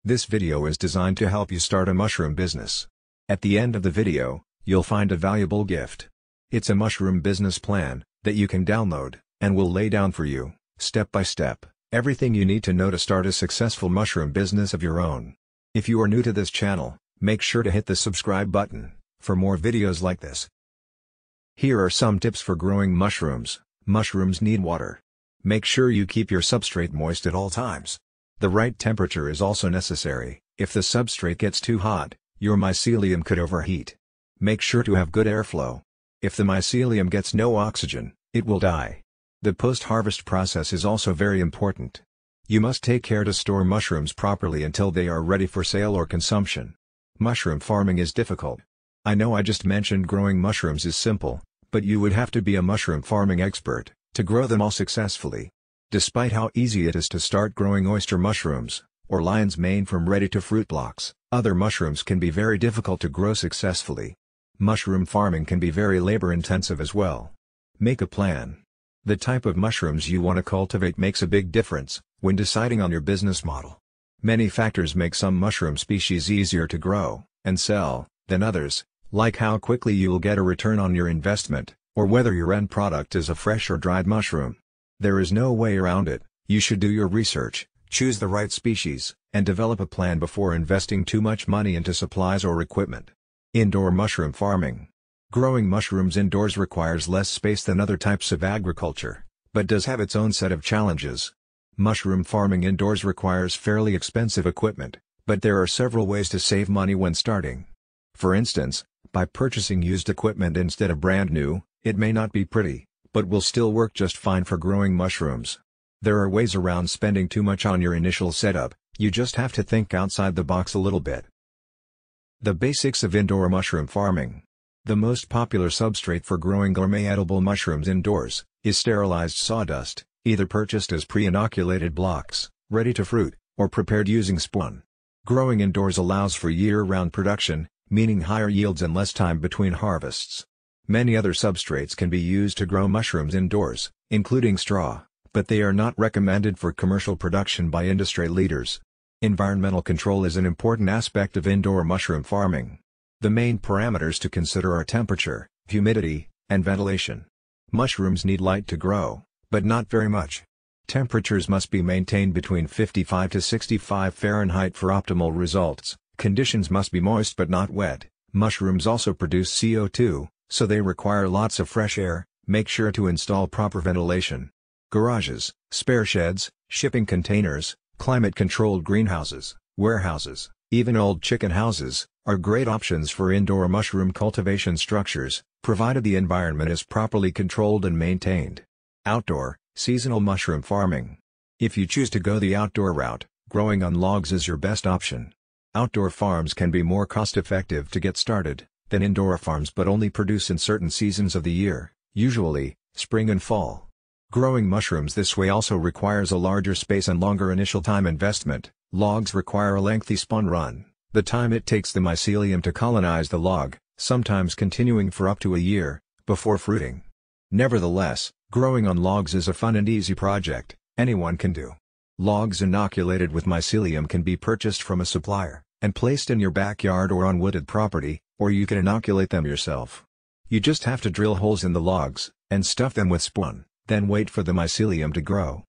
This video is designed to help you start a mushroom business. At the end of the video, you'll find a valuable gift. It's a mushroom business plan that you can download, and will lay down for you, step by step, everything you need to know to start a successful mushroom business of your own. If you are new to this channel, make sure to hit the subscribe button for more videos like this. Here are some tips for growing mushrooms. Mushrooms need water. Make sure you keep your substrate moist at all times. The right temperature is also necessary. If the substrate gets too hot, your mycelium could overheat. Make sure to have good airflow. If the mycelium gets no oxygen, it will die. The post-harvest process is also very important. You must take care to store mushrooms properly until they are ready for sale or consumption. Mushroom farming is difficult. I know I just mentioned growing mushrooms is simple, but you would have to be a mushroom farming expert to grow them all successfully. Despite how easy it is to start growing oyster mushrooms, or lion's mane from ready-to-fruit blocks, other mushrooms can be very difficult to grow successfully. Mushroom farming can be very labor-intensive as well. Make a plan. The type of mushrooms you want to cultivate makes a big difference when deciding on your business model. Many factors make some mushroom species easier to grow and sell than others, like how quickly you will get a return on your investment, or whether your end product is a fresh or dried mushroom. There is no way around it. You should do your research, choose the right species, and develop a plan before investing too much money into supplies or equipment. Indoor mushroom farming. Growing mushrooms indoors requires less space than other types of agriculture, but does have its own set of challenges. Mushroom farming indoors requires fairly expensive equipment, but there are several ways to save money when starting. For instance, by purchasing used equipment instead of brand new, it may not be pretty, but will still work just fine for growing mushrooms. There are ways around spending too much on your initial setup. You just have to think outside the box a little bit. The basics of indoor mushroom farming. The most popular substrate for growing gourmet edible mushrooms indoors is sterilized sawdust, either purchased as pre-inoculated blocks, ready to fruit, or prepared using spawn. Growing indoors allows for year-round production, meaning higher yields and less time between harvests. Many other substrates can be used to grow mushrooms indoors, including straw, but they are not recommended for commercial production by industry leaders. Environmental control is an important aspect of indoor mushroom farming. The main parameters to consider are temperature, humidity, and ventilation. Mushrooms need light to grow, but not very much. Temperatures must be maintained between 55 to 65 Fahrenheit for optimal results. Conditions must be moist but not wet. Mushrooms also produce CO2, so they require lots of fresh air. Make sure to install proper ventilation. Garages, spare sheds, shipping containers, climate-controlled greenhouses, warehouses, even old chicken houses, are great options for indoor mushroom cultivation structures, provided the environment is properly controlled and maintained. Outdoor, seasonal mushroom farming. If you choose to go the outdoor route, growing on logs is your best option. Outdoor farms can be more cost-effective to get started than indoor farms, but only produce in certain seasons of the year, usually spring and fall. Growing mushrooms this way also requires a larger space and longer initial time investment. Logs require a lengthy spawn run, the time it takes the mycelium to colonize the log, sometimes continuing for up to a year, before fruiting. Nevertheless, growing on logs is a fun and easy project, anyone can do. Logs inoculated with mycelium can be purchased from a supplier, and placed in your backyard or on wooded property, or you can inoculate them yourself. You just have to drill holes in the logs, and stuff them with spawn, then wait for the mycelium to grow.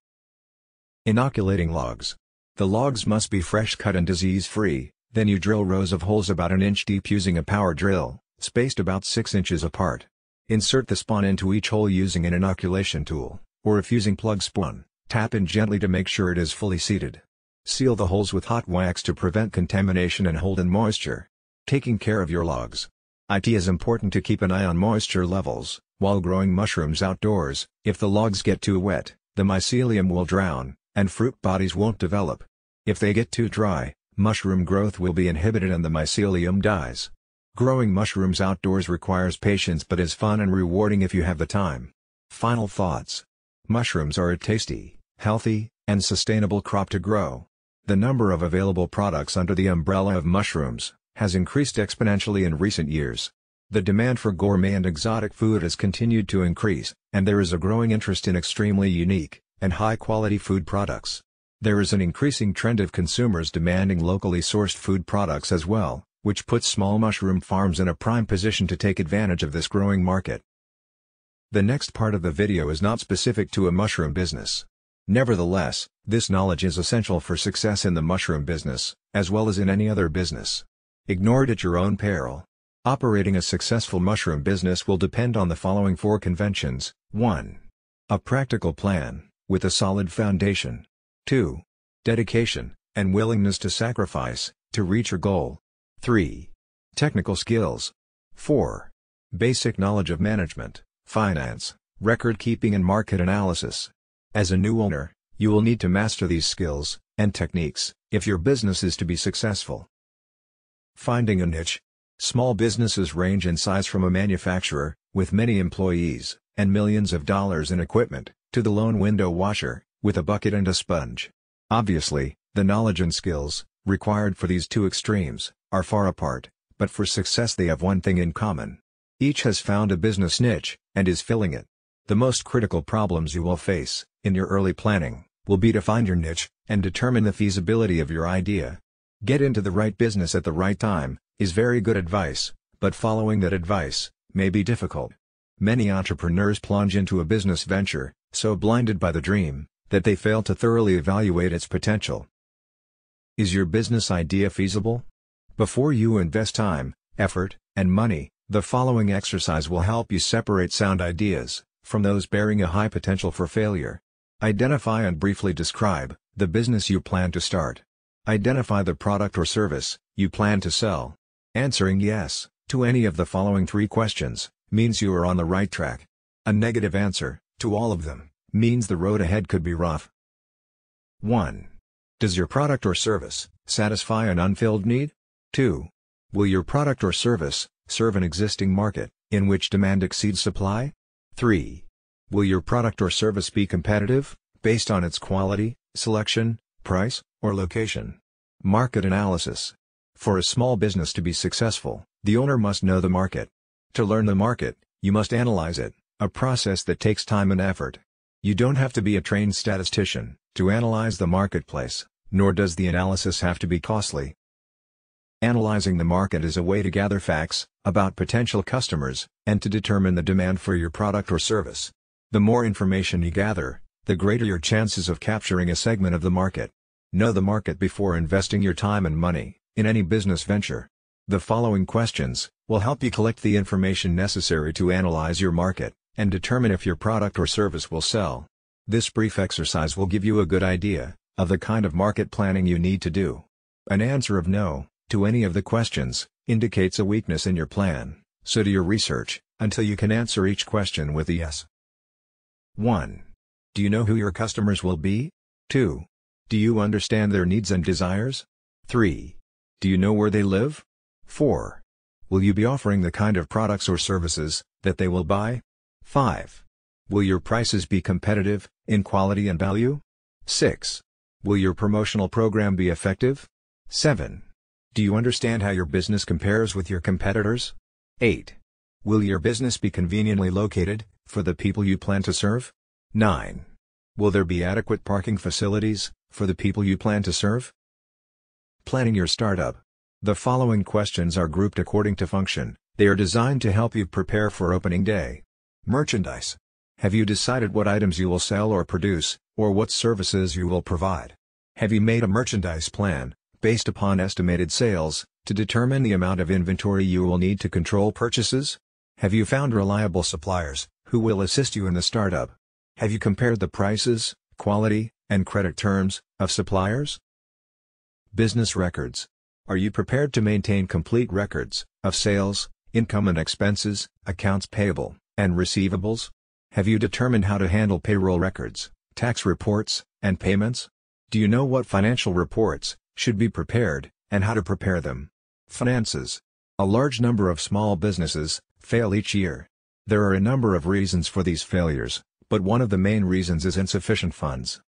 Inoculating logs. The logs must be fresh cut and disease-free, then you drill rows of holes about an inch deep using a power drill, spaced about 6 inches apart. Insert the spawn into each hole using an inoculation tool, or if using plug spawn, tap in gently to make sure it is fully seated. Seal the holes with hot wax to prevent contamination and hold in moisture. Taking care of your logs. It is important to keep an eye on moisture levels while growing mushrooms outdoors. If the logs get too wet, the mycelium will drown, and fruit bodies won't develop. If they get too dry, mushroom growth will be inhibited and the mycelium dies. Growing mushrooms outdoors requires patience but is fun and rewarding if you have the time. Final thoughts. Mushrooms are a tasty, healthy, and sustainable crop to grow. The number of available products under the umbrella of mushrooms has increased exponentially in recent years. The demand for gourmet and exotic food has continued to increase, and there is a growing interest in extremely unique and high-quality food products. There is an increasing trend of consumers demanding locally sourced food products as well, which puts small mushroom farms in a prime position to take advantage of this growing market. The next part of the video is not specific to a mushroom business. Nevertheless, this knowledge is essential for success in the mushroom business, as well as in any other business. Ignore it at your own peril. Operating a successful mushroom business will depend on the following 4 conventions. 1. A practical plan, with a solid foundation. 2. Dedication, and willingness to sacrifice, to reach your goal. 3. Technical skills. 4. Basic knowledge of management, finance, record keeping and market analysis. As a new owner, you will need to master these skills and techniques if your business is to be successful. Finding a niche. Small businesses range in size from a manufacturer, with many employees, and millions of dollars in equipment, to the lone window washer, with a bucket and a sponge. Obviously, the knowledge and skills, required for these two extremes, are far apart, but for success they have one thing in common. Each has found a business niche, and is filling it. The most critical problems you will face, in your early planning, will be to find your niche, and determine the feasibility of your idea. Get into the right business at the right time, is very good advice, but following that advice, may be difficult. Many entrepreneurs plunge into a business venture, so blinded by the dream, that they fail to thoroughly evaluate its potential. Is your business idea feasible? Before you invest time, effort, and money, the following exercise will help you separate sound ideas from those bearing a high potential for failure. Identify and briefly describe the business you plan to start. Identify the product or service you plan to sell. Answering yes to any of the following 3 questions means you are on the right track. A negative answer to all of them means the road ahead could be rough. 1. Does your product or service satisfy an unfilled need? 2. Will your product or service serve an existing market in which demand exceeds supply? 3. Will your product or service be competitive based on its quality, selection, price, or location? Market analysis. For a small business to be successful, the owner must know the market. To learn the market, you must analyze it, a process that takes time and effort. You don't have to be a trained statistician to analyze the marketplace, nor does the analysis have to be costly. Analyzing the market is a way to gather facts about potential customers, and to determine the demand for your product or service. The more information you gather, the greater your chances of capturing a segment of the market. Know the market before investing your time and money in any business venture. The following questions will help you collect the information necessary to analyze your market, and determine if your product or service will sell. This brief exercise will give you a good idea of the kind of market planning you need to do. An answer of no to any of the questions indicates a weakness in your plan, so do your research until you can answer each question with a yes. 1. Do you know who your customers will be? 2. Do you understand their needs and desires? 3. Do you know where they live? 4. Will you be offering the kind of products or services that they will buy? 5. Will your prices be competitive in quality and value? 6. Will your promotional program be effective? 7. Do you understand how your business compares with your competitors? 8. Will your business be conveniently located for the people you plan to serve? 9. Will there be adequate parking facilities for the people you plan to serve? Planning your startup. The following questions are grouped according to function. They are designed to help you prepare for opening day. Merchandise. Have you decided what items you will sell or produce, or what services you will provide? Have you made a merchandise plan, based upon estimated sales, to determine the amount of inventory you will need to control purchases? Have you found reliable suppliers, who will assist you in the startup? Have you compared the prices, quality, and credit terms of suppliers? Business records. Are you prepared to maintain complete records of sales, income and expenses, accounts payable, and receivables? Have you determined how to handle payroll records, tax reports, and payments? Do you know what financial reports should be prepared, and how to prepare them? Finances. A large number of small businesses fail each year. There are a number of reasons for these failures, but one of the main reasons is insufficient funds.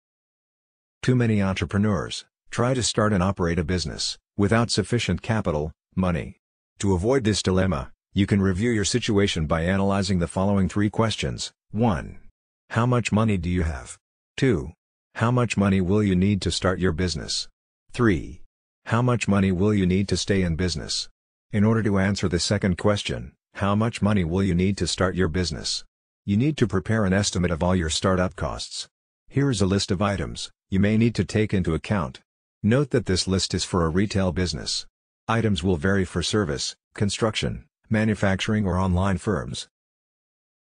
Too many entrepreneurs try to start and operate a business without sufficient capital, money. To avoid this dilemma, you can review your situation by analyzing the following 3 questions. 1. How much money do you have? 2. How much money will you need to start your business? 3. How much money will you need to stay in business? In order to answer the second question, how much money will you need to start your business? You need to prepare an estimate of all your startup costs. Here is a list of items you may need to take into account. Note that this list is for a retail business. Items will vary for service, construction, manufacturing or online firms.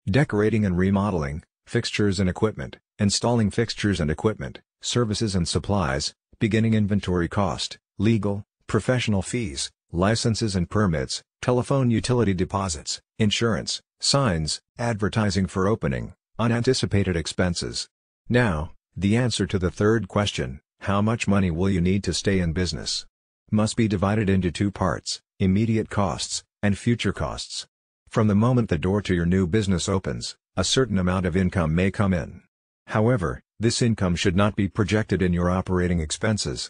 Decorating and remodeling, fixtures and equipment, installing fixtures and equipment, services and supplies, beginning inventory cost, legal, professional fees, licenses and permits, telephone utility deposits, insurance, signs, advertising for opening, unanticipated expenses. Now, the answer to the third question, how much money will you need to stay in business? Must be divided into two parts, immediate costs, and future costs. From the moment the door to your new business opens, a certain amount of income may come in. However, this income should not be projected in your operating expenses.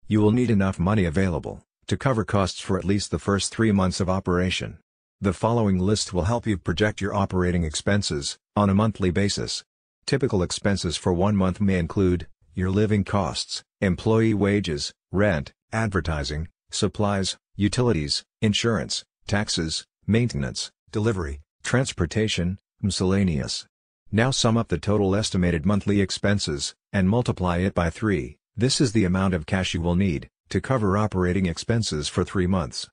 You will need enough money available to cover costs for at least the first 3 months of operation. The following list will help you project your operating expenses on a monthly basis. Typical expenses for 1 month may include your living costs, employee wages, rent, advertising, supplies, utilities, insurance, taxes, maintenance, delivery, transportation, miscellaneous. Now sum up the total estimated monthly expenses, and multiply it by 3. This is the amount of cash you will need to cover operating expenses for 3 months.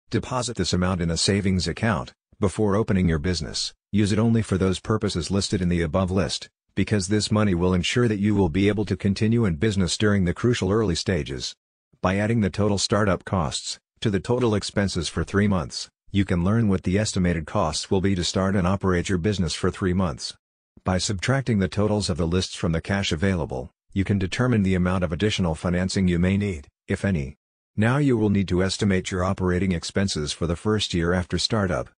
Deposit this amount in a savings account before opening your business. Use it only for those purposes listed in the above list, because this money will ensure that you will be able to continue in business during the crucial early stages. By adding the total startup costs to the total expenses for 3 months, you can learn what the estimated costs will be to start and operate your business for 3 months. By subtracting the totals of the lists from the cash available, you can determine the amount of additional financing you may need, if any. Now you will need to estimate your operating expenses for the first year after startup.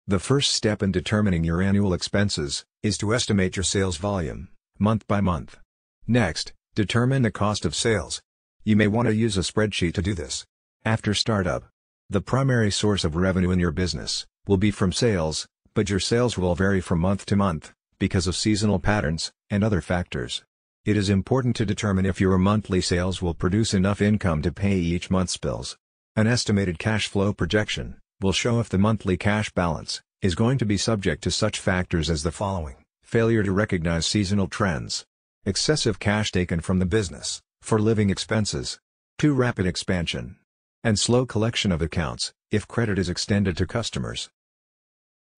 The first step in determining your annual expenses is to estimate your sales volume, month by month. Next, determine the cost of sales. You may want to use a spreadsheet to do this. After startup, the primary source of revenue in your business will be from sales, but your sales will vary from month to month because of seasonal patterns and other factors. It is important to determine if your monthly sales will produce enough income to pay each month's bills. An estimated cash flow projection will show if the monthly cash balance is going to be subject to such factors as the following: failure to recognize seasonal trends, excessive cash taken from the business for living expenses, too rapid expansion, and slow collection of accounts if credit is extended to customers.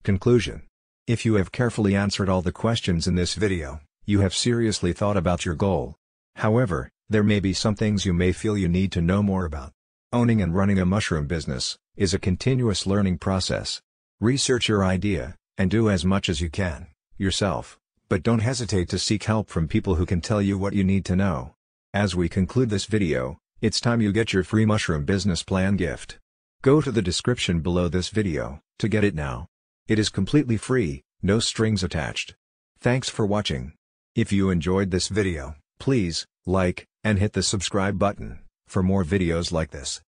Conclusion: if you have carefully answered all the questions in this video, you have seriously thought about your goal. However, there may be some things you may feel you need to know more about. Owning and running a mushroom business is a continuous learning process. Research your idea, and do as much as you can, yourself, but don't hesitate to seek help from people who can tell you what you need to know. As we conclude this video, it's time you get your free mushroom business plan gift. Go to the description below this video to get it now. It is completely free, no strings attached. Thanks for watching. If you enjoyed this video, please like and hit the subscribe button for more videos like this.